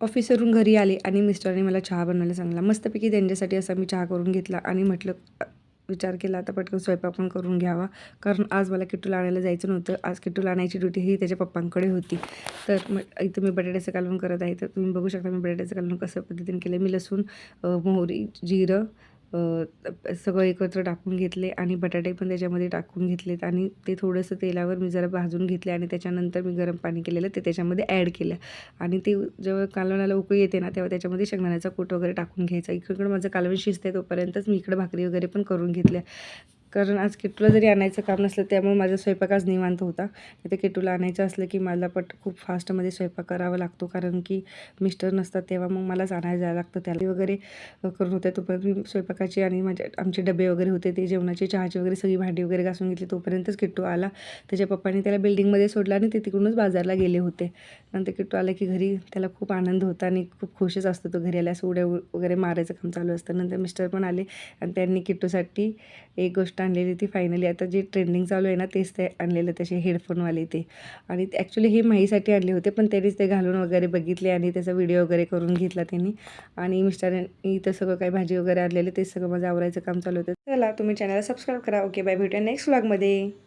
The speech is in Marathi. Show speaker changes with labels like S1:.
S1: ऑफिसवरून घरी आले आणि मिस्टरने मला चहा बनवायला सांगितला. मस्तपैकी त्यांच्यासाठी असा मी चहा करून घेतला आणि म्हटलं विचार केला आता पटकन स्वयंपाक पण करून घ्यावा, कारण आज मला किट्टूला आणायला जायचं नव्हतं. आज किट्टूला आणायची ड्युटी ही त्याच्या पप्पांकडे होती. तर इथं मी बटाट्याचं कालवण करत आहे. तर तुम्ही बघू शकता मी बटाट्याचं कालवण कसं पद्धतीने केलं. मी लसूण, मोहरी, जिरं, सगळं एकत्र टाकून घेतले आणि बटाटे पण त्याच्यामध्ये टाकून घेतलेत आणि ते थोडंसं तेलावर मी जरा भाजून घेतले आणि त्याच्यानंतर मी गरम पाणी केलेलं ते त्याच्यामध्ये ॲड केलं आणि ते जेव्हा कालवणाला उकळी येते ना तेव्हा त्याच्यामध्ये शेंगदाण्याचा कूट वगैरे टाकून घ्यायचा. इकडं माझं कालवण शिजते तोपर्यंतच मी इकडं भाकरी वगैरे पण करून घेतल्या. कारण आज किट्टूला जरी आणायचं काम नसलं त्यामुळे माझा स्वयंपाक आज निवांत होता. तिथे किट्टूला आणायचं असलं की मला खूप फास्टमध्ये स्वयंपाक करावा लागतो, कारण की मिस्टर नसतात तेव्हा मग मलाच आणायला जायला लागतं. त्याला वगैरे करून होते तोपर्यंत मी स्वयंपाकाची आणि आमचे डबे वगैरे होते ते जेवणाची, चहाची वगैरे सगळी भांडी वगैरे घासून घेतली. तोपर्यंतच किट्टू आला. त्याच्या पप्पांनी त्याला बिल्डिंगमध्ये सोडलं आणि ते तिकडूनच बाजारला गेले होते. नंतर किट्टू आला की घरी त्याला खूप आनंद होता आणि खूप खुशच असतो तो. घरी आल्यास उड्या वगैरे मारायचं काम चालू असतं. नंतर मिस्टर पण आले आणि त्यांनी किट्टूसाठी एक गोष्ट आणलेली ती फायनली आता जे ट्रेंडिंग चालू आहे ना तेच ते आणलेलं, तसे हेडफोनवाले ते. आणि ॲक्च्युली हे माहीसाठी आणले होते पण त्यांनीच ते घालून वगैरे बघितले आणि त्याचा व्हिडिओ वगैरे करून घेतला त्यांनी. आणि मिस्टरांनी इथं सगळं काही भाजी वगैरे आणलेलं ते सगळं माझं आवरायचं काम चालू होतं. चला तुम्ही चॅनलला सबस्क्राईब करा. ओके बाय, भेटूया नेक्स्ट व्लॉगमध्ये.